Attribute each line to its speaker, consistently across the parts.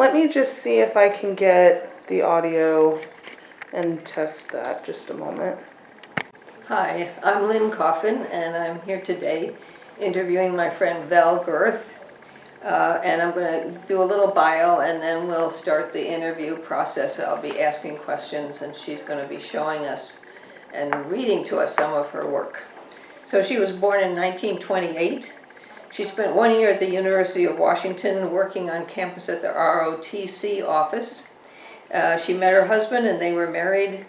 Speaker 1: Let me just see if I can get the audio and test that. Just a moment.
Speaker 2: Hi, I'm Lyn Coffin, and I'm here today interviewing my friend Vel Gerth. And I'm going to do a little bio, and then we'll start the interview process. I'll be asking questions, and she's going to be showing us and reading to us some of her work. So she was born in 1928. She spent 1 year at the University of Washington working on campus at the ROTC office. She met her husband, and they were married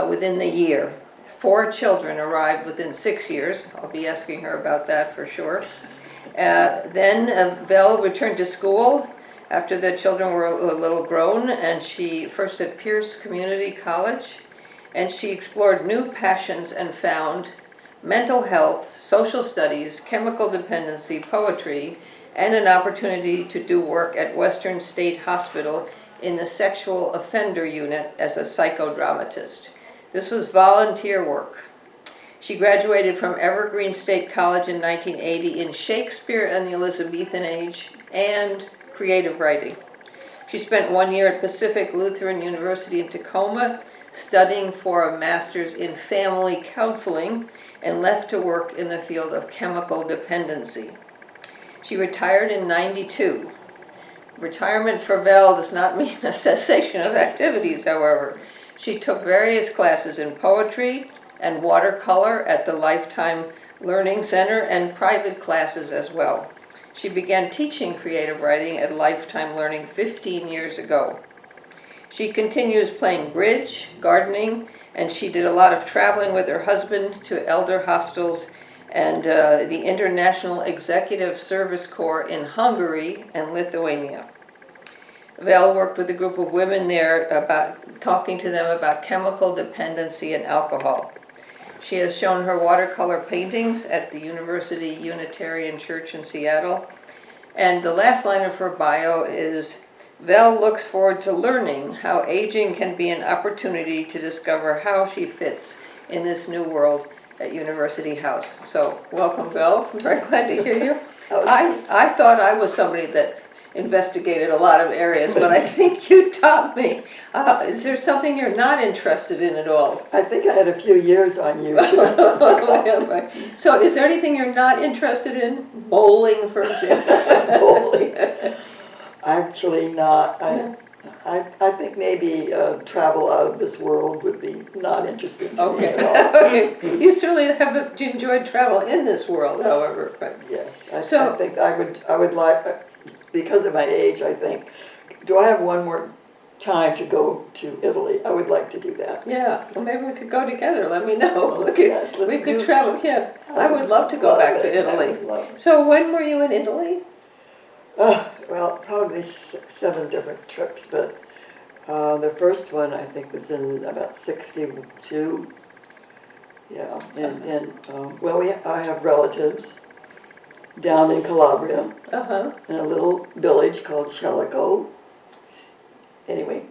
Speaker 2: within the year. 4 children arrived within 6 years. I'll be asking her about that for sure. Then Vel returned to school after the children were a little grown, and she first at Pierce Community College, and she explored new passions and found mental health, social studies, chemical dependency, poetry, and an opportunity to do work at Western State Hospital in the sexual offender unit as a psychodramatist. This was volunteer work. She graduated from Evergreen State College in 1980 in Shakespeare and the Elizabethan Age and creative writing. She spent 1 year at Pacific Lutheran University in Tacoma studying for a master's in family counseling and left to work in the field of chemical dependency. She retired in '92. Retirement for Vel does not mean a cessation of activities, however. She took various classes in poetry and watercolor at the Lifetime Learning Center and private classes as well. She began teaching creative writing at Lifetime Learning 15 years ago. She continues playing bridge, gardening, and she did a lot of traveling with her husband to elder hostels and the International Executive Service Corps in Hungary and Lithuania. Vel worked with a group of women there about talking to them about chemical dependency and alcohol. She has shown her watercolor paintings at the University Unitarian Church in Seattle. And the last line of her bio is, Vel looks forward to learning how aging can be an opportunity to discover how she fits in this new world at University House. So welcome, Vel. I'm very glad to hear you. I thought I was somebody that investigated a lot of areas, but I think you taught me. Is there something you're not interested in at all?
Speaker 3: I think I had a few years on you, too.
Speaker 2: So is there anything you're not interested in? Bowling, for example?
Speaker 3: Bowling. Actually not. I think maybe travel out of this world would be not interesting to me at all.
Speaker 2: Okay. You certainly have enjoyed travel in this world, however. But
Speaker 3: yes, I think I would like, because of my age, I think, do I have one more time to go to Italy? I would like to do that.
Speaker 2: Yeah, well maybe we could go together, let me know.
Speaker 3: Oh, yes,
Speaker 2: we could travel, yeah. I would love to go back to Italy. So when were you in Italy?
Speaker 3: Well, probably 7 different trips, but the first one I think was in about '62. Yeah, I have relatives down in Calabria, in a little village called Celico. Anyway,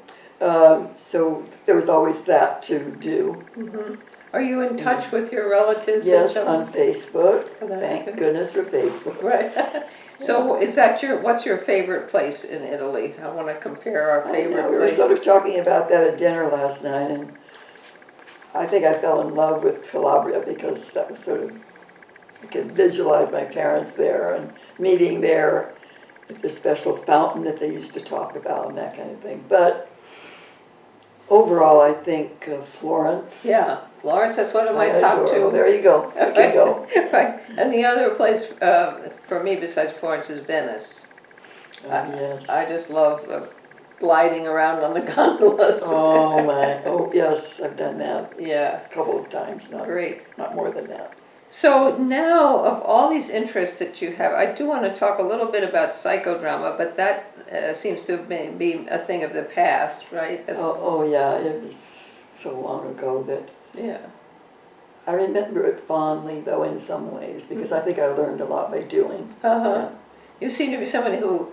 Speaker 3: so there was always that to do.
Speaker 2: Mm-hmm. Are you in touch with your relatives?
Speaker 3: Yes, on Facebook.
Speaker 2: Oh,
Speaker 3: Thank goodness for Facebook.
Speaker 2: Right. So is that what's your favorite place in Italy? I want to compare our favorite places.
Speaker 3: We were sort of talking about that at dinner last night, and I think I fell in love with Calabria because that was sort of, I could visualize my parents there and meeting there at the special fountain that they used to talk about and that kind of thing. But overall, I think Florence.
Speaker 2: Yeah, Florence, that's one of my top 2.
Speaker 3: There you go. You can go.
Speaker 2: Right. And the other place for me besides Florence is Venice.
Speaker 3: Yes.
Speaker 2: I just love gliding around on the gondolas.
Speaker 3: Oh, my. Oh, yes, I've done that.
Speaker 2: Yeah.
Speaker 3: A couple of times.
Speaker 2: Great.
Speaker 3: Not more than that.
Speaker 2: So now, of all these interests that you have, I do want to talk a little bit about psychodrama, but that seems to be a thing of the past, right?
Speaker 3: Yeah, it was so long ago that
Speaker 2: yeah.
Speaker 3: I remember it fondly, though, in some ways, because I think I learned a lot by doing.
Speaker 2: Yeah. You seem to be somebody who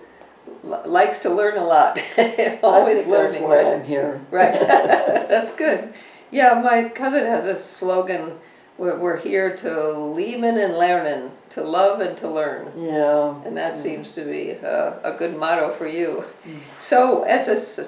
Speaker 2: likes to learn a lot, always learning.
Speaker 3: That's why I'm here.
Speaker 2: Right, that's good. Yeah, my cousin has a slogan, we're here to lieben and lernen, to love and to learn.
Speaker 3: Yeah.
Speaker 2: And that seems to be a good motto for you. So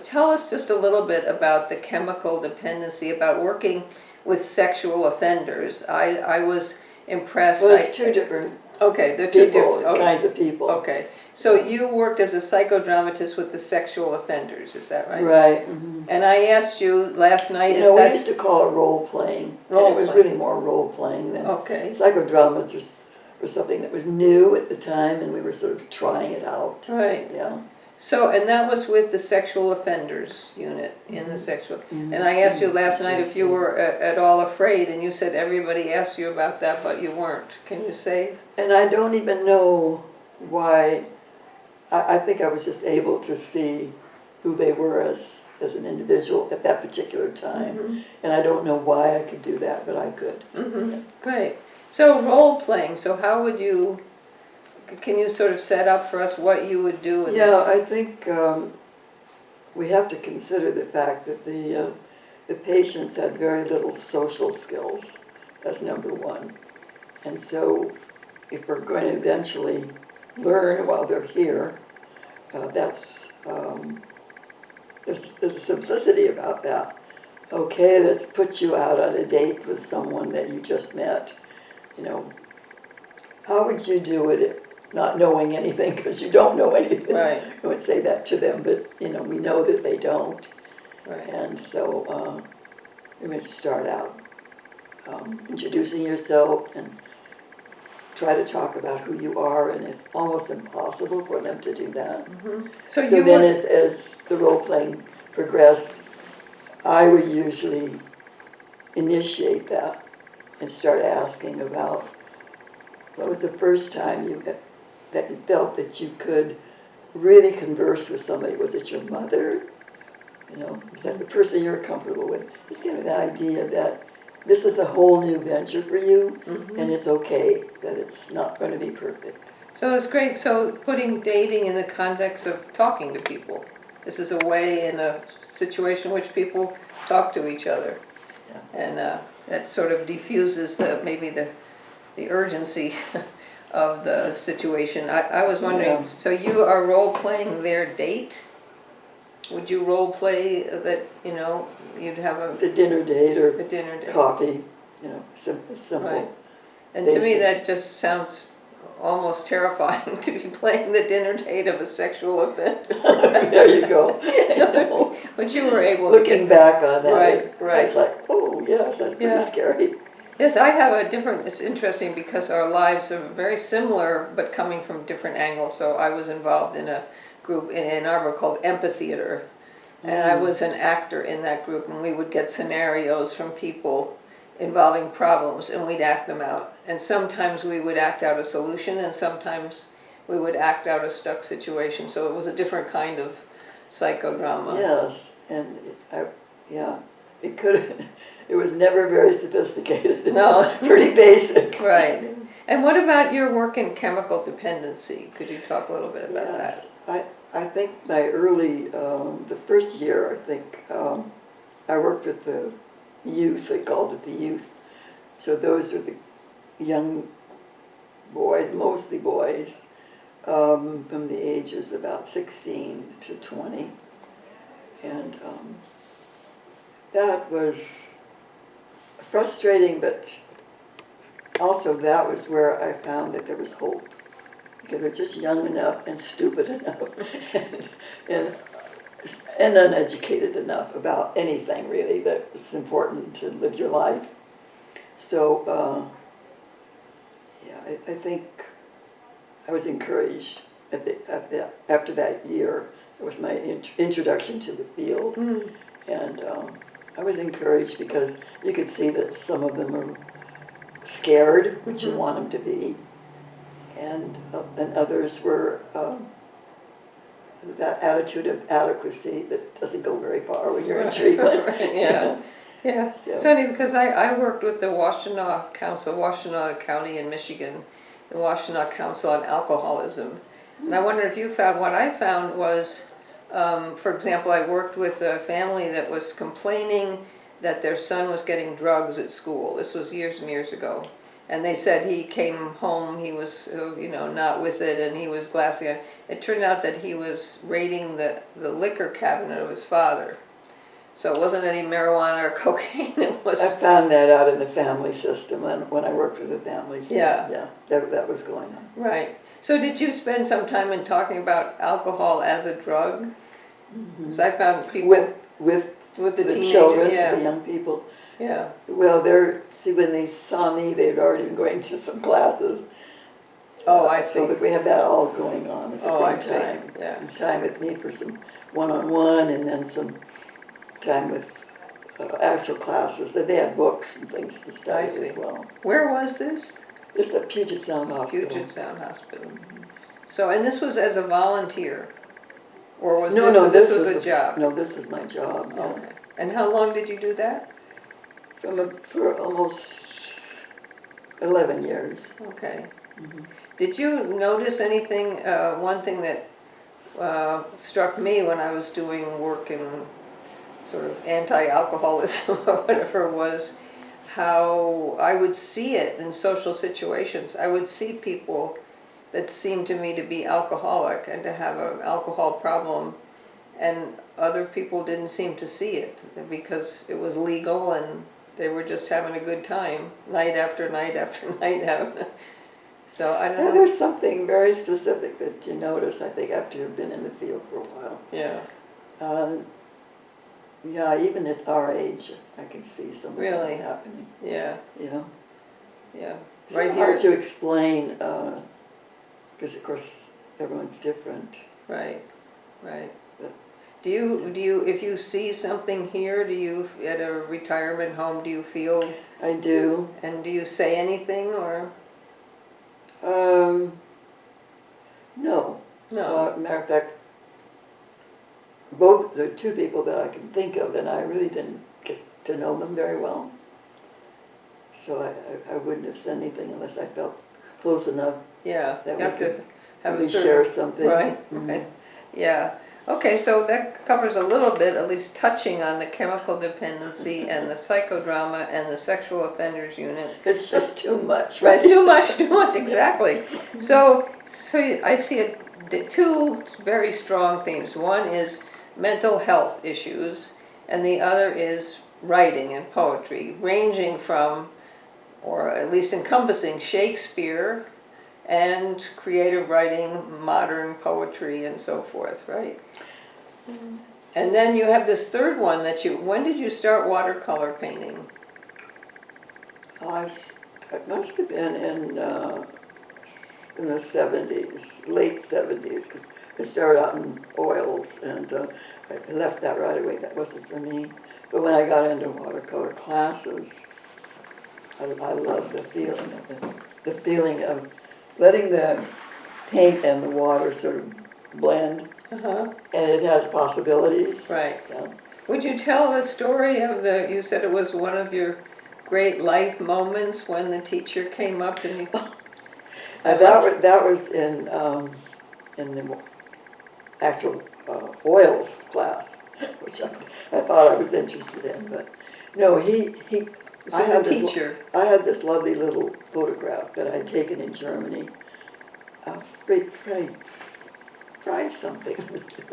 Speaker 2: tell us just a little bit about the chemical dependency, about working with sexual offenders. I was impressed.
Speaker 3: Well, there's two different
Speaker 2: Okay, they're two
Speaker 3: people,
Speaker 2: different.
Speaker 3: kinds of people.
Speaker 2: Okay, so you worked as a psychodramatist with the sexual offenders, is that right?
Speaker 3: Right. Mm-hmm.
Speaker 2: And I asked you last night
Speaker 3: You
Speaker 2: if
Speaker 3: know, we
Speaker 2: that's...
Speaker 3: used to call it role playing. And it was really more role playing than
Speaker 2: Okay.
Speaker 3: psychodramas were something that was new at the time, and we were sort of trying it out.
Speaker 2: Right.
Speaker 3: Yeah.
Speaker 2: So, and that was with the sexual offenders unit in the sexual.
Speaker 3: Mm-hmm.
Speaker 2: And I asked you last night if you were at all afraid, and you said everybody asked you about that, but you weren't. Can you say?
Speaker 3: And I don't even know why. I think I was just able to see who they were as an individual at that particular time.
Speaker 2: Mm-hmm.
Speaker 3: And I don't know why I could do that, but I could.
Speaker 2: Mm-hmm. Yeah. Great. So role playing, so how would you, can you sort of set up for us what you would do in
Speaker 3: Yeah,
Speaker 2: this?
Speaker 3: I think we have to consider the fact that the patients had very little social skills. That's number one. And so if we're going to eventually learn while they're here, there's a simplicity about that. Okay, let's put you out on a date with someone that you just met. You know, how would you do it not knowing anything, because you don't know anything?
Speaker 2: Right.
Speaker 3: I would say that to them, but you know, we know that they don't.
Speaker 2: Right.
Speaker 3: And so we're going to start out introducing yourself and try to talk about who you are, and it's almost impossible for them to do that.
Speaker 2: Mm-hmm.
Speaker 3: So then as the role-playing progressed, I would usually initiate that and start asking about what was the first time that you felt that you could really converse with somebody. Was it your mother? You know, is that the person you're comfortable with? Just give me the idea that this is a whole new venture for you, and it's okay that it's not going to be perfect.
Speaker 2: So it's great. So putting dating in the context of talking to people. This is a way in a situation in which people talk to each other.
Speaker 3: Yeah.
Speaker 2: And that sort of diffuses maybe the urgency of the situation. I was wondering,
Speaker 3: Yeah.
Speaker 2: so you are role-playing their date? Would you role-play that, you know, you'd have
Speaker 3: The dinner date or
Speaker 2: a dinner date?
Speaker 3: coffee, you know, simple.
Speaker 2: Right. And to me that just sounds almost terrifying, to be playing the dinner date of a sexual offender.
Speaker 3: There you go.
Speaker 2: But you were able
Speaker 3: Looking
Speaker 2: to
Speaker 3: back on that,
Speaker 2: Right.
Speaker 3: I was like, oh yes, that's pretty scary.
Speaker 2: Yes, I have a different, it's interesting because our lives are very similar but coming from different angles. So I was involved in a group in Ann Arbor called Empatheater, and I was an actor in that group, and we would get scenarios from people involving problems and we'd act them out. And sometimes we would act out a solution and sometimes we would act out a stuck situation. So it was a different kind of psychodrama.
Speaker 3: Yes, and it could. It was never very sophisticated. It
Speaker 2: No.
Speaker 3: was pretty basic.
Speaker 2: Right. And what about your work in chemical dependency? Could you talk a little bit about that?
Speaker 3: I think my early, the first year, I think, I worked with the youth. They called it the youth. So those are the young boys, mostly boys, from the ages about 16 to 20. And that was frustrating, but also that was where I found that there was hope. Because they're just young enough and stupid enough and uneducated enough about anything really that it's important to live your life. So I think I was encouraged after that year. It was my introduction to the field, and I was encouraged because you could see that some of them are scared, which you want them to be. And others were that attitude of adequacy that doesn't go very far when you're in treatment.
Speaker 2: Right, yeah. Yeah.
Speaker 3: So.
Speaker 2: It's funny because I worked with the Washtenaw Council, Washtenaw County in Michigan, the Washtenaw Council on Alcoholism. And I wonder if you found, what I found was, for example, I worked with a family that was complaining that their son was getting drugs at school. This was years and years ago. And they said he came home, he was, not with it, and he was glassy. It turned out that he was raiding the liquor cabinet of his father. So it wasn't any marijuana or cocaine, it was...
Speaker 3: I found that out in the family system when I worked with the families.
Speaker 2: Yeah.
Speaker 3: Yeah, that was going on.
Speaker 2: Right. So did you spend some time in talking about alcohol as a drug?
Speaker 3: Mm-hmm.
Speaker 2: So I found people...
Speaker 3: With
Speaker 2: the teenagers,
Speaker 3: children,
Speaker 2: yeah.
Speaker 3: the young people.
Speaker 2: Yeah.
Speaker 3: Well, when they saw me, they'd already been going to some classes.
Speaker 2: Oh, I see.
Speaker 3: So that we had that all going on at the same time.
Speaker 2: Yeah.
Speaker 3: And time with me for some one-on-one, and then some time with actual classes. That they had books and things to study as well.
Speaker 2: Where was this?
Speaker 3: This is at Puget Sound Hospital.
Speaker 2: Puget Sound Hospital. So, and this was as a volunteer? Or was this was a job?
Speaker 3: No, this was my job. Yeah.
Speaker 2: Okay. And how long did you do that?
Speaker 3: For almost 11 years.
Speaker 2: Okay.
Speaker 3: Mm-hmm.
Speaker 2: Did you notice anything, one thing that struck me when I was doing work in sort of anti-alcoholism or whatever, was how I would see it in social situations. I would see people that seemed to me to be alcoholic and to have an alcohol problem, and other people didn't seem to see it because it was legal and they were just having a good time night after night after night. So I don't know.
Speaker 3: There's something very specific that you notice, I think, after you've been in the field for a while.
Speaker 2: Yeah.
Speaker 3: Yeah, even at our age, I can see some of that happening.
Speaker 2: Yeah.
Speaker 3: Yeah.
Speaker 2: Yeah.
Speaker 3: It's hard to explain, because of course everyone's different.
Speaker 2: Right. Right.
Speaker 3: But
Speaker 2: do you if you see something here, do you at a retirement home, do you feel?
Speaker 3: I do.
Speaker 2: And do you say anything or?
Speaker 3: No.
Speaker 2: No.
Speaker 3: Matter of fact, both the two people that I can think of, and I really didn't get to know them very well. So I wouldn't have said anything unless I felt close enough.
Speaker 2: Yeah,
Speaker 3: that
Speaker 2: you have to have
Speaker 3: really
Speaker 2: a certain,
Speaker 3: share something.
Speaker 2: Right,
Speaker 3: Mm-hmm.
Speaker 2: right. Yeah. Okay, so that covers a little bit, at least touching on the chemical dependency and the psychodrama and the sexual offenders unit.
Speaker 3: It's just too much.
Speaker 2: Right, it's too much, exactly. So I see two very strong themes. One is mental health issues, and the other is writing and poetry, ranging from, or at least encompassing, Shakespeare and creative writing, modern poetry, and so forth, right? Mm-hmm. And then you have this third one when did you start watercolor painting?
Speaker 3: It must have been in the 70s, late 70s, because I started out in oils, and I left that right away. That wasn't for me. But when I got into watercolor classes, I loved the feeling of it. The feeling of letting the paint and the water sort of blend, and it has possibilities.
Speaker 2: Right.
Speaker 3: Yeah.
Speaker 2: Would you tell the story of you said it was one of your great life moments when the teacher came up and you...
Speaker 3: That was in the actual oils class, which I thought I was interested in, but no, he
Speaker 2: This was a teacher.
Speaker 3: I had this lovely little photograph that I'd taken in Germany. Fry something.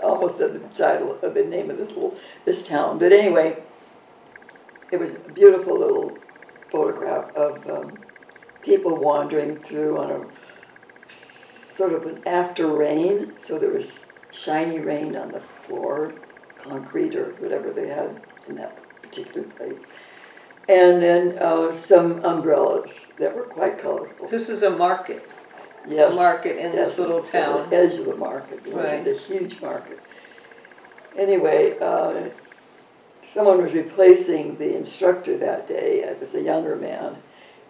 Speaker 3: Almost said the title of the name of this town. But anyway, it was a beautiful little photograph of people wandering through on a sort of an after rain. So there was shiny rain on the floor, concrete or whatever they had in that particular place. And then some umbrellas that were quite colorful.
Speaker 2: This is a market.
Speaker 3: Yes.
Speaker 2: A market in this little town.
Speaker 3: At the edge of the market. It wasn't a huge market. Anyway, someone was replacing the instructor that day. It was a younger man,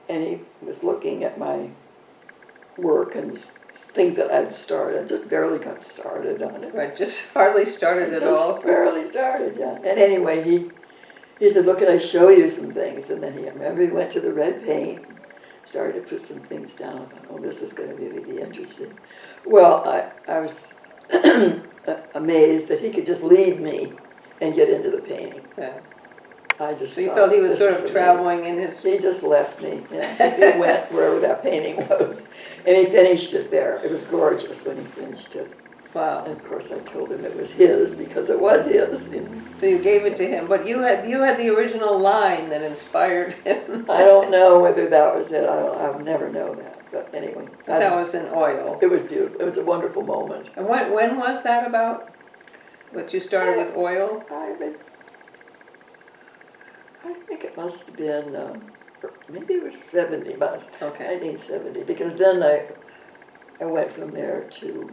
Speaker 3: and he was looking at my work and things that I'd started. I just barely got started on it.
Speaker 2: Right, just hardly started at all.
Speaker 3: Just barely started, yeah. And anyway, he said, "Look, can I show you some things?" And then I remember he went to the red paint, started to put some things down. I thought, oh, this is going to really be interesting. Well, I was amazed that he could just lead me and get into the painting.
Speaker 2: Yeah.
Speaker 3: I just
Speaker 2: So you
Speaker 3: thought,
Speaker 2: felt he was
Speaker 3: this
Speaker 2: sort
Speaker 3: is
Speaker 2: of
Speaker 3: amazing.
Speaker 2: traveling in his,
Speaker 3: He just left me, yeah. He went wherever that painting was. And he finished it there. It was gorgeous when he finished it.
Speaker 2: wow.
Speaker 3: And of course I told him it was his because it was his. You know.
Speaker 2: So you gave it to him, but you had the original line that inspired him.
Speaker 3: I don't know whether that was it. I'll never know that. But anyway.
Speaker 2: But that was in oil.
Speaker 3: It was beautiful. It was a wonderful moment.
Speaker 2: And when was that about? What you started with oil?
Speaker 3: I think it must have been, maybe it was 70,
Speaker 2: Okay.
Speaker 3: 1970, because then I went from there to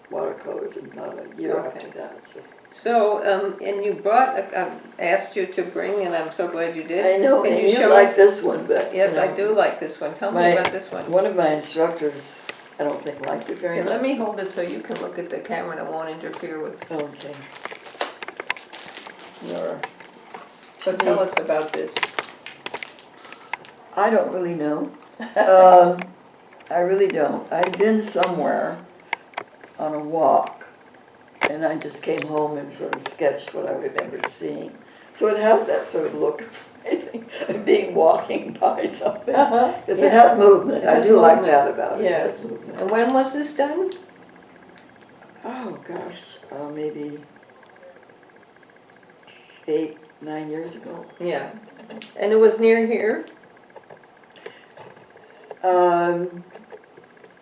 Speaker 3: watercolors about a year
Speaker 2: Okay.
Speaker 3: after that. So.
Speaker 2: So, and you brought, I asked you to bring, and I'm so glad you did.
Speaker 3: I know,
Speaker 2: Can
Speaker 3: and
Speaker 2: you
Speaker 3: you
Speaker 2: show
Speaker 3: like
Speaker 2: us?
Speaker 3: this one, but
Speaker 2: Yes,
Speaker 3: you know,
Speaker 2: I do like this one. Tell me about this one.
Speaker 3: One of my instructors, I don't think liked it very
Speaker 2: Okay,
Speaker 3: much.
Speaker 2: let me hold it so you can look at the camera and it won't interfere with.
Speaker 3: Okay.
Speaker 2: So tell us about this.
Speaker 3: I don't really know. I really don't. I'd been somewhere on a walk, and I just came home and sort of sketched what I remembered seeing. So it has that sort of look of being walking by something. Because it has movement. I do like that about it.
Speaker 2: Yes.
Speaker 3: It has movement.
Speaker 2: And when was this done?
Speaker 3: Oh gosh, maybe 8, 9 years ago.
Speaker 2: Yeah. And it was near here?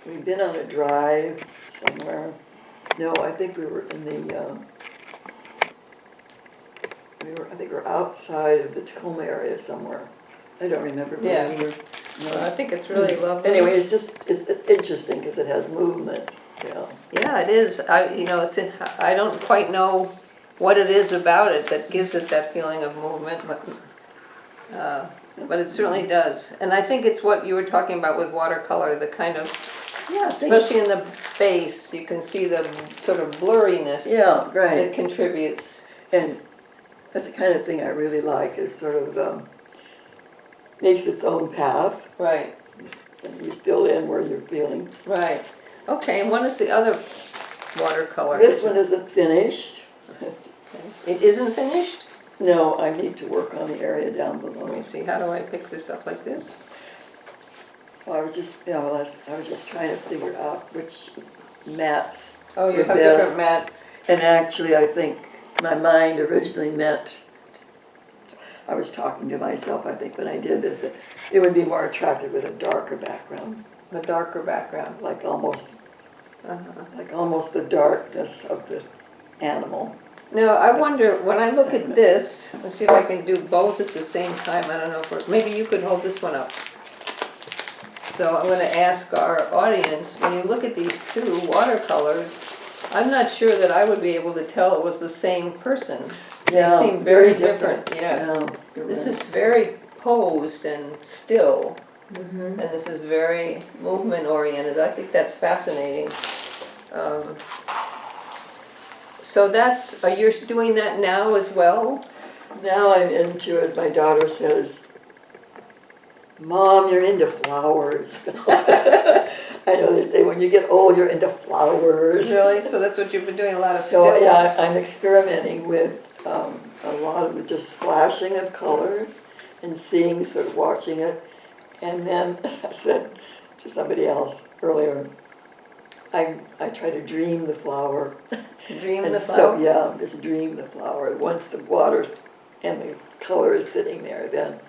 Speaker 3: We'd been on a drive somewhere. No, I think we were in the, I think we were outside of the Tacoma area somewhere. I don't remember where we were.
Speaker 2: Well, I think it's really lovely.
Speaker 3: Anyway, it's interesting because it has movement, you know.
Speaker 2: Yeah, it is. I don't quite know what it is about it that gives it that feeling of movement, but it certainly does. And I think it's what you were talking about with watercolor, the kind of, especially in the base, you can see the sort of blurriness that contributes.
Speaker 3: And that's the kind of thing I really like, is sort of makes its own path.
Speaker 2: Right.
Speaker 3: And you fill in where you're feeling.
Speaker 2: Right. Okay, and what is the other watercolor?
Speaker 3: This one isn't finished.
Speaker 2: It isn't finished?
Speaker 3: No, I need to work on the area down below.
Speaker 2: Let me see, how do I pick this up like this?
Speaker 3: Well, I was just trying to figure out which mats.
Speaker 2: Oh, you
Speaker 3: were
Speaker 2: have
Speaker 3: best.
Speaker 2: different mats.
Speaker 3: And actually, I think my mind originally meant, I was talking to myself, I think, when I did this, that it would be more attractive with a darker background.
Speaker 2: A darker background.
Speaker 3: Like almost the darkness of the animal.
Speaker 2: Now, I wonder, when I look at this, let's see if I can do both at the same time. I don't know if maybe you could hold this one up. So I'm going to ask our audience, when you look at these two watercolors, I'm not sure that I would be able to tell it was the same person.
Speaker 3: Yeah,
Speaker 2: They seem very different. Yeah. This is very posed and still, and this is very movement oriented. I think that's fascinating. So you're doing that now as well?
Speaker 3: Now I'm into, as my daughter says, Mom, you're into flowers. I know they say when you get old, you're into flowers.
Speaker 2: Really? So that's what you've been doing, a lot of
Speaker 3: So
Speaker 2: still?
Speaker 3: yeah, I'm experimenting with a lot of just splashing of color and seeing, sort of watching it. And then, as I said to somebody else earlier, I try to dream the flower.
Speaker 2: Dream
Speaker 3: And
Speaker 2: the flower?
Speaker 3: So, yeah, just dream the flower. Once the water's and the color is sitting there, then,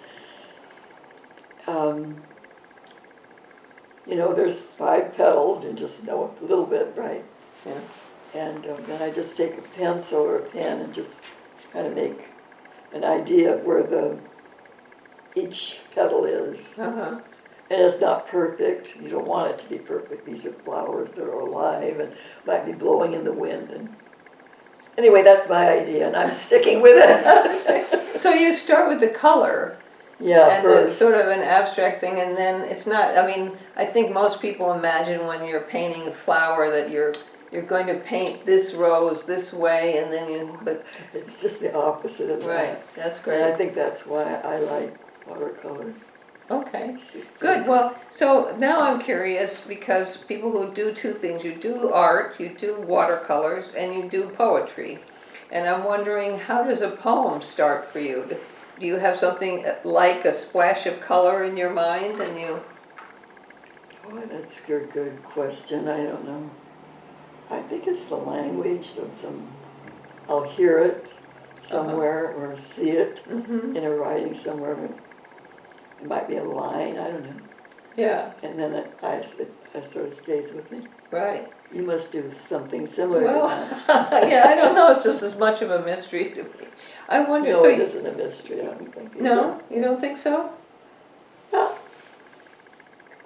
Speaker 3: there's 5 petals, you just know a little bit, right?
Speaker 2: Yeah.
Speaker 3: And then I just take a pencil or a pen and just kind of make an idea of where each petal is.
Speaker 2: Uh-huh.
Speaker 3: And it's not perfect. You don't want it to be perfect. These are flowers that are alive and might be blowing in the wind. And anyway, that's my idea, and I'm sticking with it.
Speaker 2: So you start with the color.
Speaker 3: Yeah,
Speaker 2: and
Speaker 3: first.
Speaker 2: It's sort of an abstract thing, and then it's not, I think most people imagine when you're painting a flower that you're going to paint this rose this way, and then but
Speaker 3: It's just the opposite of that.
Speaker 2: Right, that's great.
Speaker 3: And I think that's why I like watercolor.
Speaker 2: Okay, good. Well, so now I'm curious, because people who do two things, you do art, you do watercolors, and you do poetry. And I'm wondering, how does a poem start for you? Do you have something like a splash of color in your mind and you...
Speaker 3: Oh, that's a good question. I don't know. I think it's the language of I'll hear it somewhere or see it in a writing somewhere. It might be a line, I don't know.
Speaker 2: Yeah.
Speaker 3: And then it sort of stays with me.
Speaker 2: Right.
Speaker 3: You must do something similar
Speaker 2: Well,
Speaker 3: to that.
Speaker 2: yeah, I don't know. It's just as much of a mystery to me. I wonder.
Speaker 3: No,
Speaker 2: So
Speaker 3: it isn't a mystery, I don't think.
Speaker 2: No, you don't think so?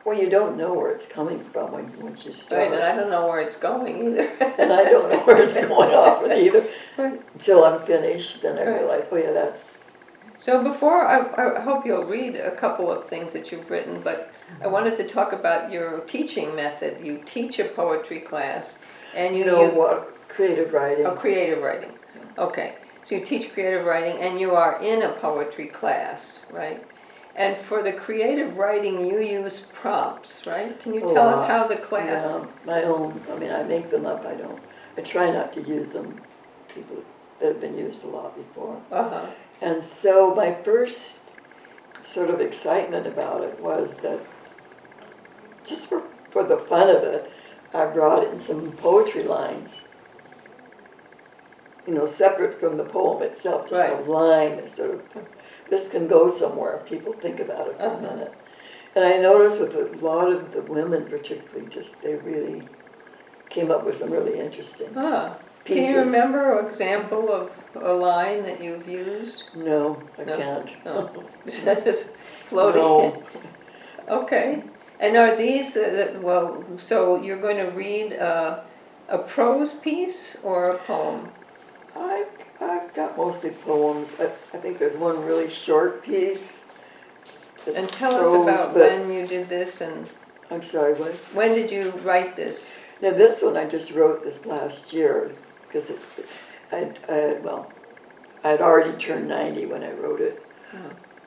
Speaker 3: Well, you don't know where it's coming from once you start.
Speaker 2: Right, and I don't know where it's going either.
Speaker 3: And I don't know where it's going often either.
Speaker 2: Right.
Speaker 3: Until I'm finished, then I
Speaker 2: Right.
Speaker 3: realize, oh yeah, that's...
Speaker 2: So before, I hope you'll read a couple of things that you've written, but I wanted to talk about your teaching method. You teach a poetry class, and you
Speaker 3: know what? Creative writing.
Speaker 2: Oh, creative writing. Okay, so you teach creative writing, and you are in a poetry class, right? And for the creative writing, you use prompts, right? Can you tell us how the class...
Speaker 3: Yeah, my own. I mean, I make them up. I try not to use them. People that have been used a lot before.
Speaker 2: Uh-huh.
Speaker 3: And so my first sort of excitement about it was that just for the fun of it, I brought in some poetry lines. You know, separate from the poem itself, just a line that sort of... This can go somewhere. People think about it for a minute. And I noticed with a lot of the women particularly, they really came up with some really interesting pieces.
Speaker 2: Can you remember an example of a line that you've used?
Speaker 3: No, I can't.
Speaker 2: No. Just floating.
Speaker 3: No.
Speaker 2: Okay. And are these, so you're going to read a prose piece or a poem?
Speaker 3: I've got mostly poems. I think there's one really short piece.
Speaker 2: And tell us about when you did this and...
Speaker 3: I'm sorry, what?
Speaker 2: When did you write this?
Speaker 3: Now this one I just wrote this last year because I had already turned 90 when I wrote it.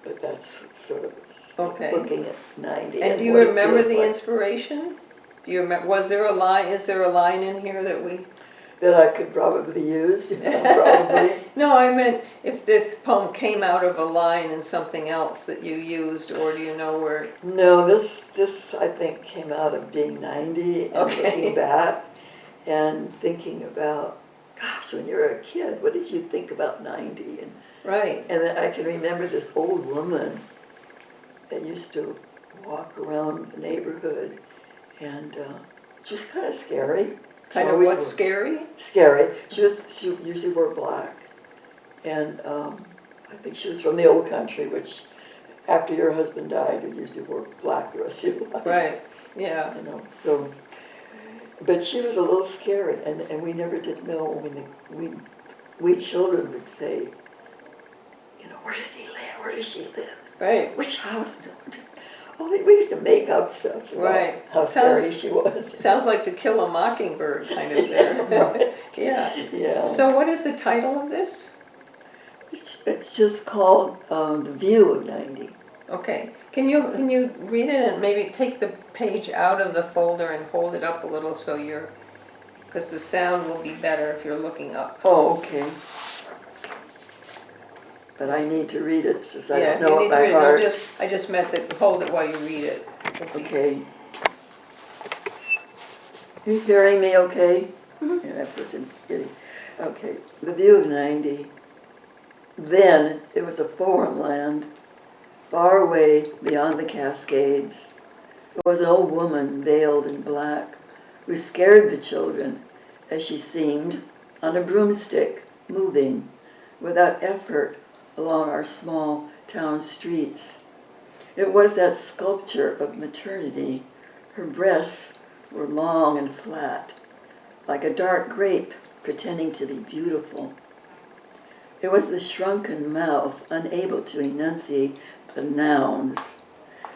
Speaker 3: But that's sort of looking at 90.
Speaker 2: And do you remember the inspiration? Do you remember? Was there a line? Is there a line in here that
Speaker 3: I could probably use? Probably.
Speaker 2: No, I meant if this poem came out of a line and something else that you used, or do you know where?
Speaker 3: No, this I think came out of being 90 and looking back and thinking about, gosh, when you were a kid, what did you think about 90?
Speaker 2: Right.
Speaker 3: And then I can remember this old woman that used to walk around the neighborhood, and she was kind of scary.
Speaker 2: Kind of what's scary?
Speaker 3: Scary. She usually wore black, and I think she was from the old country, which after your husband died, you usually wore black the rest of your life.
Speaker 2: Right. Yeah.
Speaker 3: You know. So, but she was a little scary, and we never did know. I mean, we children would say, you know, where does he live? Where does she live?
Speaker 2: Right.
Speaker 3: Which house? Oh, we used to make up stuff about how scary she was.
Speaker 2: Sounds like To Kill a Mockingbird kind of there.
Speaker 3: Right.
Speaker 2: Yeah.
Speaker 3: Yeah.
Speaker 2: So what is the title of this?
Speaker 3: It's just called The View of 90.
Speaker 2: Okay. Can you read it and maybe take the page out of the folder and hold it up a little so because the sound will be better if you're looking up.
Speaker 3: Oh, okay. But I need to read it since I don't know
Speaker 2: you
Speaker 3: it
Speaker 2: need to
Speaker 3: by
Speaker 2: read
Speaker 3: heart.
Speaker 2: it. No, I just meant that hold it while you read it.
Speaker 3: Okay. You hearing me okay? Yeah, that wasn't kidding. Okay. The View of 90. Then it was a foreign land, far away beyond the Cascades. There was an old woman veiled in black who scared the children as she seemed on a broomstick, moving without effort along our small town streets. It was that sculpture of maternity. Her breasts were long and flat, like a dark grape pretending to be beautiful. It was the shrunken mouth, unable to enunciate the nouns.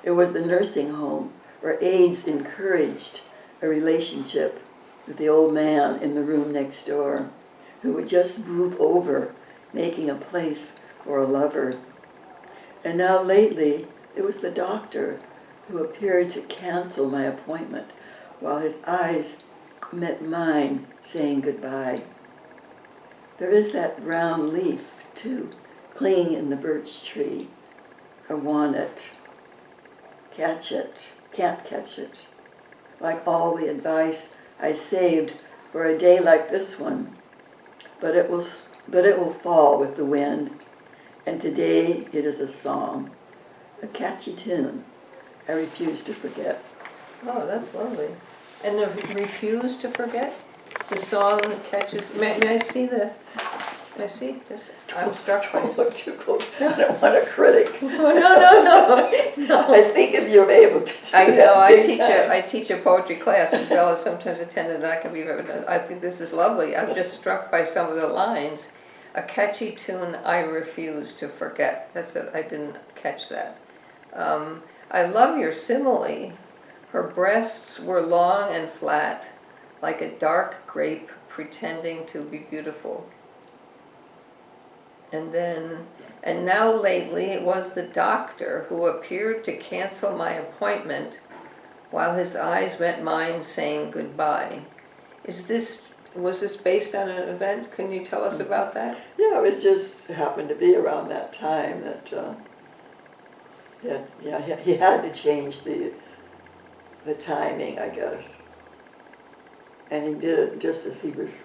Speaker 3: It was the nursing home where aides encouraged a relationship with the old man in the room next door, who would just move over, making a place for a lover. And now lately, it was the doctor who appeared to cancel my appointment while his eyes met mine, saying goodbye. there is that brown leaf, too, clinging in the birch tree. I want it, catch it, can't catch it. Like all the advice I saved for a day like this one, but it will fall with the wind. And today it is a song, a catchy tune I refuse to forget.
Speaker 2: Oh, that's lovely. And the refuse to forget? The song that catches, may I see the, may I see this? I'm struck by
Speaker 3: Don't look too close. I don't want a critic.
Speaker 2: Oh, no.
Speaker 3: I think if you're able to do
Speaker 2: I know,
Speaker 3: that
Speaker 2: I
Speaker 3: big time.
Speaker 2: teach a poetry class, and Bella sometimes attended, and I can be very, I think this is lovely. I'm just struck by some of the lines. A catchy tune I refuse to forget. That's it, I didn't catch that. I love your simile. Her breasts were long and flat, like a dark grape pretending to be beautiful. And then, and now lately it was the doctor who appeared to cancel my appointment while his eyes met mine saying goodbye. Was this based on an event? Can you tell us about that?
Speaker 3: Yeah, it was just happened to be around that time that he had to change the timing, I guess. And he did it just as he was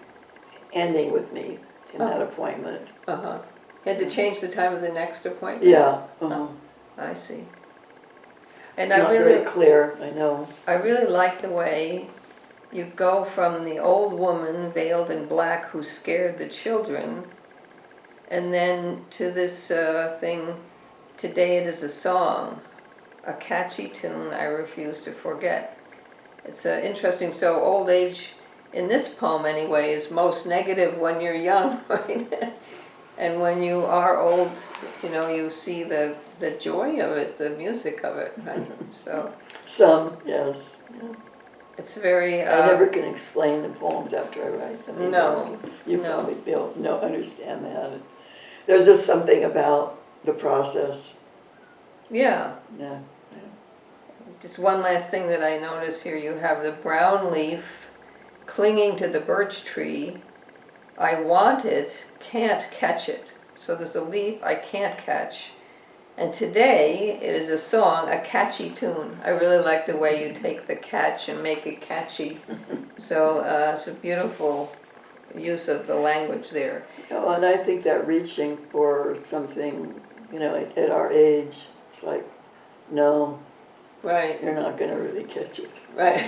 Speaker 3: ending with me in that appointment.
Speaker 2: Uh-huh. He had to change the time of the next appointment?
Speaker 3: Yeah.
Speaker 2: I see. And
Speaker 3: Not very clear, I know.
Speaker 2: I really like the way you go from the old woman veiled in black who scared the children, and then to this thing, today it is a song, a catchy tune I refuse to forget. It's interesting. So old age, in this poem anyway, is most negative when you're young, right? And when you are old, you see the joy of it, the music of it, right? So
Speaker 3: Some, yes. Yeah.
Speaker 2: it's very...
Speaker 3: I never can explain the poems after I write them.
Speaker 2: No.
Speaker 3: You probably don't understand that. There's just something about the process.
Speaker 2: Yeah.
Speaker 3: Yeah.
Speaker 2: Just one last thing that I notice here, you have the brown leaf clinging to the birch tree. I want it, can't catch it. So there's a leaf I can't catch. And today it is a song, a catchy tune. I really like the way you take the catch and make it catchy. So it's a beautiful use of the language there.
Speaker 3: Oh, and I think that reaching for something, at our age, it's like, no,
Speaker 2: Right.
Speaker 3: you're not going to really catch it.
Speaker 2: Right.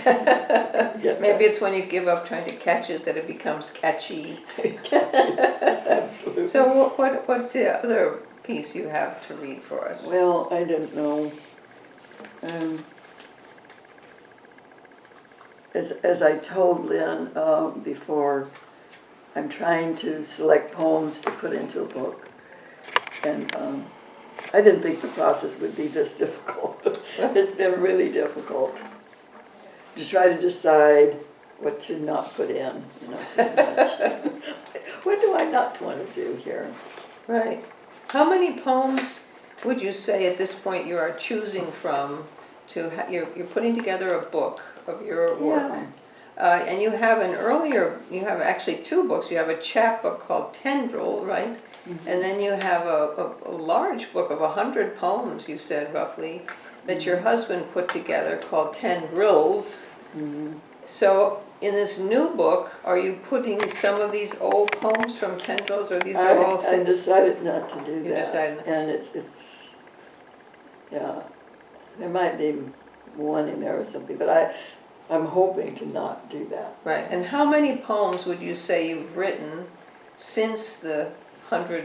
Speaker 3: Get
Speaker 2: Maybe
Speaker 3: that.
Speaker 2: it's when you give up trying to catch it that it becomes catchy.
Speaker 3: Catch it. Absolutely.
Speaker 2: So what's the other piece you have to read for us?
Speaker 3: Well, I didn't know. As I told Lyn before, I'm trying to select poems to put into a book. And I didn't think the process would be this difficult. It's been really difficult to try to decide what to not put in, pretty much. What do I not want to do here?
Speaker 2: Right. How many poems would you say at this point you are choosing from to you're putting together a book of your work?
Speaker 3: Yeah.
Speaker 2: And you have you have actually two books. You have a chapbook called Tendril, right? Mm-hmm. And then you have a large book of 100 poems, you said roughly, that your husband put together called Tendrils.
Speaker 3: Mm-hmm.
Speaker 2: So in this new book, are you putting some of these old poems from Tendrils, or these are all since...
Speaker 3: I decided not to do
Speaker 2: You
Speaker 3: that.
Speaker 2: decided.
Speaker 3: And it's there might be one in there or something, but I'm hoping to not do that.
Speaker 2: Right. And how many poems would you say you've written since the 100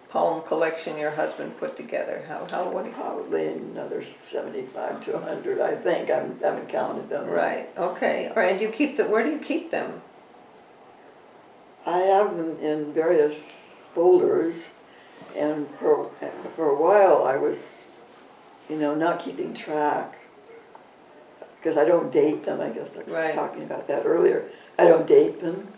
Speaker 2: poem collection your husband put together? What do you...
Speaker 3: Probably another 75 to 100, I think. I haven't counted them.
Speaker 2: Right. Okay. All right. And where do you keep them?
Speaker 3: I have them in various folders, and for a while I was, not keeping track, because I don't date them. I guess I was talking about that earlier. I don't date them.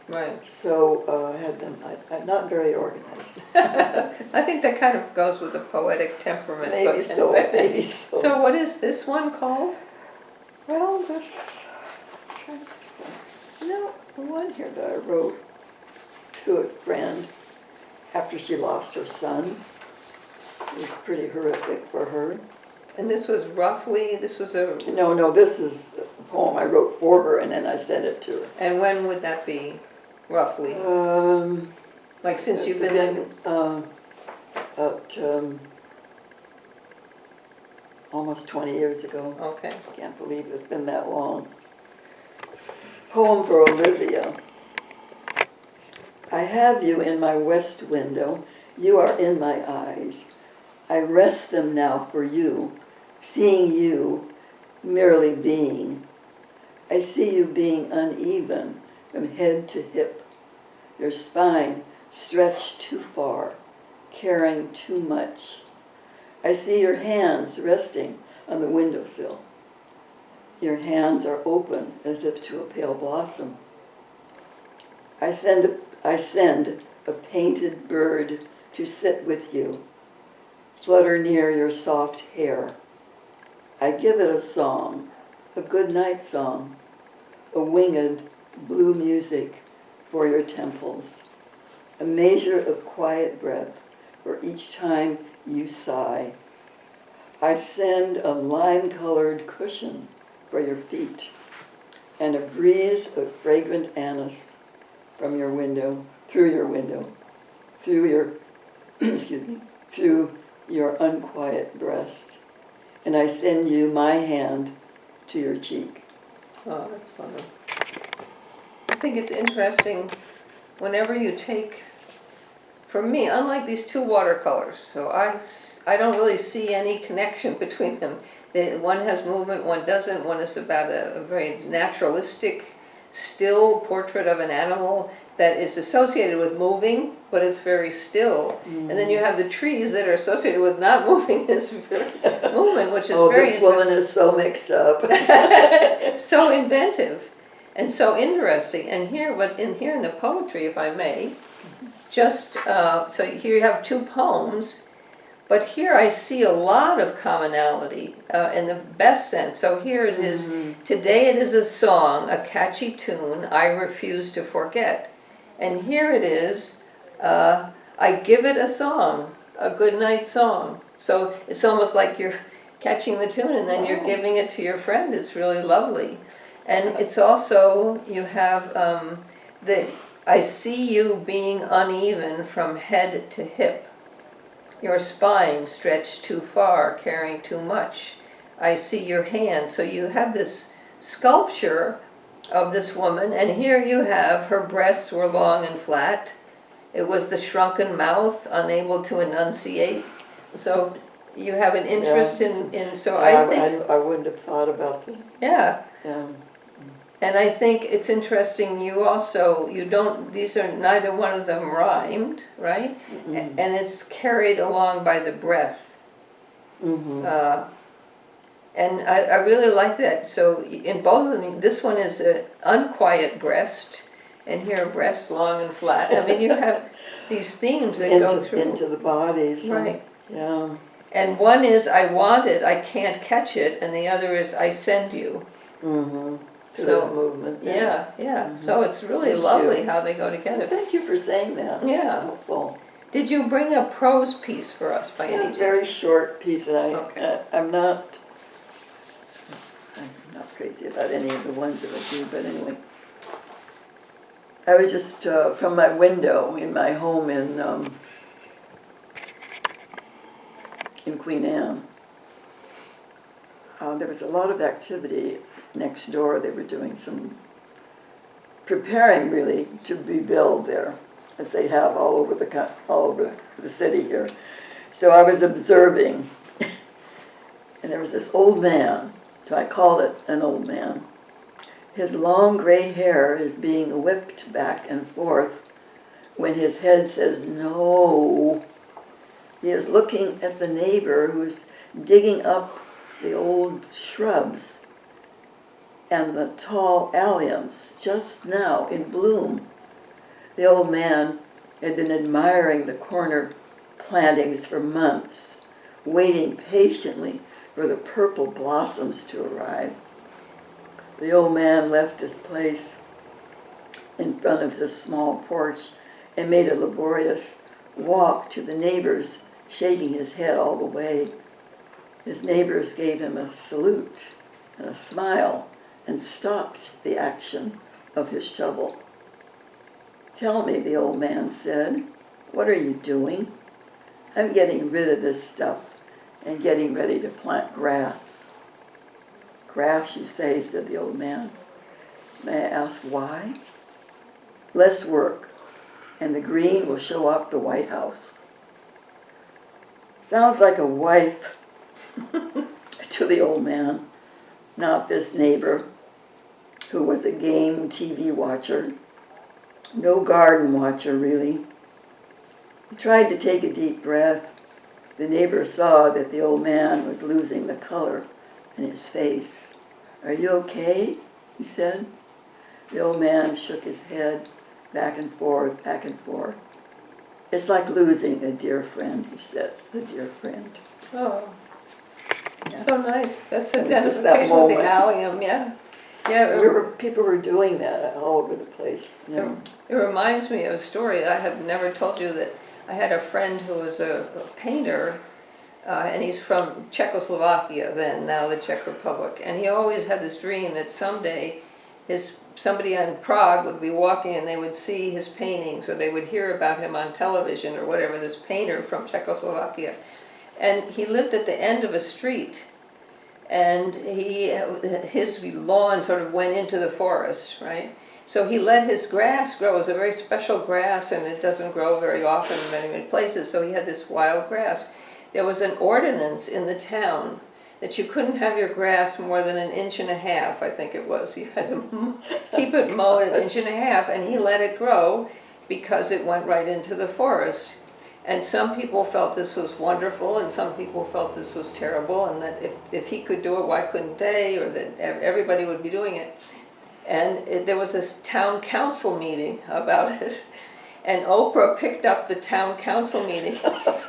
Speaker 2: Right.
Speaker 3: So I had them, I'm not very organized.
Speaker 2: I think that kind of goes with the poetic temperament.
Speaker 3: Maybe so, maybe so.
Speaker 2: So what is this one called?
Speaker 3: Well, the one here that I wrote, to a friend after she lost her son. It was pretty horrific for her.
Speaker 2: And this was roughly,
Speaker 3: No, this is a poem I wrote for her, and then I sent it to her.
Speaker 2: and when would that be, roughly? Like since you've been there?
Speaker 3: Almost 20 years ago.
Speaker 2: Okay.
Speaker 3: I can't believe it's been that long. Poem for Olivia. I have you in my west window. You are in my eyes. I rest them now for you, seeing you merely being. I see you being uneven from head to hip, your spine stretched too far, carrying too much. I see your hands resting on the windowsill. Your hands are open as if to a pale blossom. I send a painted bird to sit with you, flutter near your soft hair. I give it a song, a good night song, a winged blue music for your temples, a measure of quiet breath for each time you sigh. I send a lime-colored cushion for your feet and a breeze of fragrant anise from your window, through your through your unquiet breast. And I send you my hand to your cheek.
Speaker 2: Oh, that's lovely. I think it's interesting whenever you take, for me, unlike these two watercolors, so I don't really see any connection between them. One has movement, one doesn't. One is about a very naturalistic, still portrait of an animal that is associated with moving, but it's very still. And then you have the trees that are associated with not moving, it's movement, which is very
Speaker 3: this woman is so mixed up.
Speaker 2: so inventive and so interesting. And here in the poetry, if I may, just so here you have two poems, but here I see a lot of commonality in the best sense. So here it is, today it is a song, a catchy tune, I refuse to forget. And here it is, I give it a song, a good night song. So it's almost like you're catching the tune and then you're giving it to your friend. It's really lovely. And it's also, you have I see you being uneven from head to hip. Your spine stretched too far, carrying too much. I see your hands. So you have this sculpture of this woman, and here you have her breasts were long and flat. It was the shrunken mouth, unable to enunciate. So you have an interest in so I think
Speaker 3: I wouldn't have thought about that.
Speaker 2: Yeah.
Speaker 3: Yeah.
Speaker 2: And I think it's interesting, these are, neither one of them rhymed, right? And it's carried along by the breath. And I really like that. So in both of them, this one is an unquiet breast, and here breasts long and flat. I mean, you have these themes that go through.
Speaker 3: Into the bodies.
Speaker 2: Right.
Speaker 3: Yeah.
Speaker 2: And one is, I want it, I can't catch it, and the other is, I send you.
Speaker 3: So movement.
Speaker 2: Yeah. So it's really lovely how they go together.
Speaker 3: Thank you for saying that.
Speaker 2: Yeah.
Speaker 3: It's helpful.
Speaker 2: Did you bring a prose piece for us by any chance?
Speaker 3: A very short piece, and
Speaker 2: Okay.
Speaker 3: I'm not crazy about any of the ones that I do, but anyway. I was just from my window in my home in Queen Anne. There was a lot of activity next door. They were doing some preparing, really, to rebuild there, as they have all over the city here. So I was observing, and there was this old man, so I call it an old man. His long gray hair is being whipped back and forth when his head says no. He is looking at the neighbor who's digging up the old shrubs and the tall alliums just now in bloom. The old man had been admiring the corner plantings for months, waiting patiently for the purple blossoms to arrive. The old man left his place in front of his small porch and made a laborious walk to the neighbors, shaking his head all the way. His neighbors gave him a salute and a smile and stopped the action of his shovel. "Tell me," the old man said, "what are you doing?" "I'm getting rid of this stuff and getting ready to plant grass." "Grass, you say," said the old man. "May I ask why?" "Less work, and the green will show off the White House." Sounds like a wife to the old man, not this neighbor who was a game TV watcher, no garden watcher really. He tried to take a deep breath. The neighbor saw that the old man was losing the color in his face. "Are you okay?" he said. The old man shook his head back and forth, back and forth. "It's like losing a dear friend," he said, "a dear friend."
Speaker 2: Oh,
Speaker 3: Yeah.
Speaker 2: so nice. That's
Speaker 3: It was just that
Speaker 2: identification with the
Speaker 3: moment.
Speaker 2: allium, yeah. Yeah,
Speaker 3: People were doing that all over the place. You know?
Speaker 2: it reminds me of a story. I have never told you that I had a friend who was a painter, and he's from Czechoslovakia then, now the Czech Republic. And he always had this dream that someday somebody in Prague would be walking and they would see his paintings, or they would hear about him on television or whatever, this painter from Czechoslovakia. And he lived at the end of a street, and his lawn sort of went into the forest, right? So he let his grass grow. It was a very special grass, and it doesn't grow very often in many places, so he had this wild grass. There was an ordinance in the town that you couldn't have your grass more than 1.5 inches, I think it was. You had to keep it mowed 1.5 inches, and he let it grow because it went right into the forest. And some people felt this was wonderful, and some people felt this was terrible, and that if he could do it, why couldn't they, or that everybody would be doing it. And there was this town council meeting about it, and Oprah picked up the town council meeting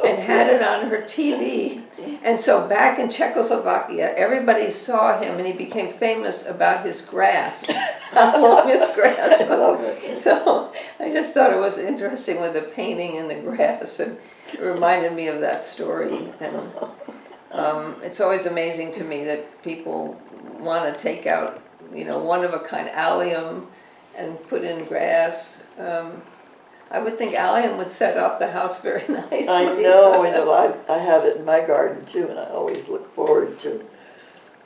Speaker 2: and had it on her TV. And so back in Czechoslovakia, everybody saw him, and he became famous about his grass, how long his grass was. So I just thought it was interesting with the painting in the grass, and it reminded me of that story. And it's always amazing to me that people want to take out, one-of-a-kind allium and put in grass. I would think allium would set off the house very nicely.
Speaker 3: I know, I have it in my garden too, and I always look forward to,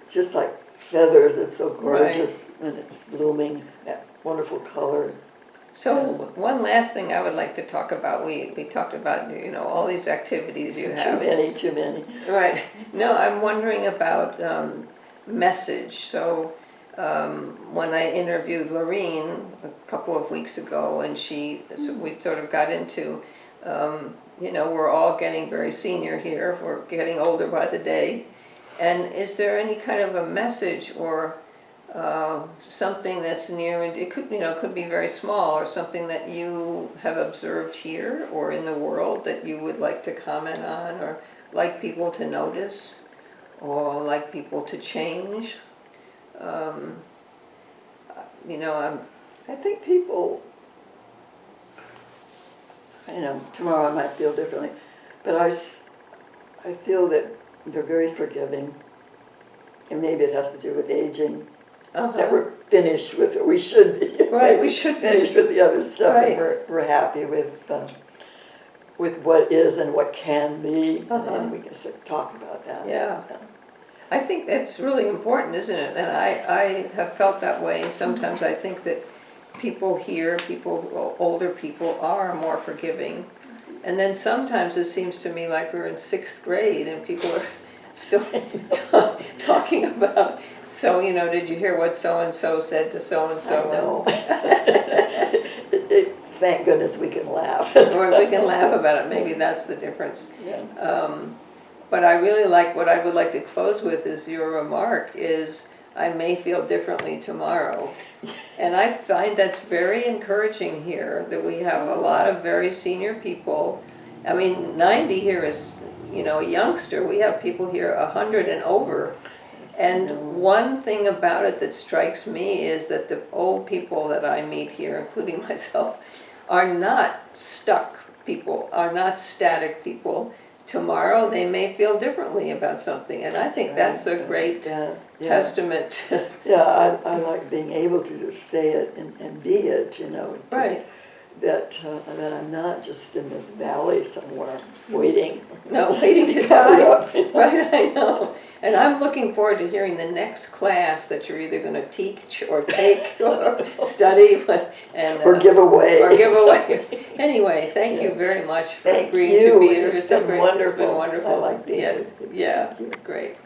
Speaker 3: it's just like feathers, it's so gorgeous when it's blooming, that wonderful color.
Speaker 2: So one last thing I would like to talk about, we talked about, all these activities you have.
Speaker 3: Too many.
Speaker 2: Right. No, I'm wondering about message. So when I interviewed Lorene a couple of weeks ago, and we sort of got into, we're all getting very senior here. We're getting older by the day. And is there any kind of a message or something that's near, and it could be very small, or something that you have observed here or in the world that you would like to comment on, or like people to notice, or like people to change?
Speaker 3: I think people, tomorrow I might feel differently, but I feel that they're very forgiving, and maybe it has to do with aging, that we're finished with it. We should be.
Speaker 2: Right, we should be.
Speaker 3: Finished with the other stuff,
Speaker 2: Right.
Speaker 3: and we're happy with what is and what can be, and we can talk about that.
Speaker 2: Yeah. I think that's really important, isn't it? And I have felt that way. Sometimes I think that older people are more forgiving. And then sometimes it seems to me like we're in 6th grade and people are still talking about, did you hear what so-and-so said to so-and-so?
Speaker 3: I know. Thank goodness we can laugh.
Speaker 2: Or we can laugh about it. Maybe that's the difference.
Speaker 3: Yeah.
Speaker 2: But I really like, what I would like to close with is your remark is, I may feel differently tomorrow. And I find that's very encouraging here, that we have a lot of very senior people. 90 here is, a youngster. We have people here 100 and over. And one thing about it that strikes me is that the old people that I meet here, including myself, are not stuck people, are not static people. Tomorrow they may feel differently about something, and I think that's a great testament to.
Speaker 3: Yeah, I like being able to just say it and be it, you know.
Speaker 2: Right.
Speaker 3: That I'm not just in this valley somewhere waiting.
Speaker 2: No, waiting to
Speaker 3: covered
Speaker 2: die.
Speaker 3: up, you know.
Speaker 2: Right, I know. And I'm looking forward to hearing the next class that you're either going to teach or take or study and
Speaker 3: Or give away.
Speaker 2: Or give away. Anyway, thank you very much for
Speaker 3: Thank
Speaker 2: agreeing
Speaker 3: you.
Speaker 2: to be here.
Speaker 3: It's been wonderful.
Speaker 2: It's been wonderful.
Speaker 3: I like being
Speaker 2: Yes.
Speaker 3: with you.
Speaker 2: Yeah.
Speaker 3: Thank you.
Speaker 2: Great.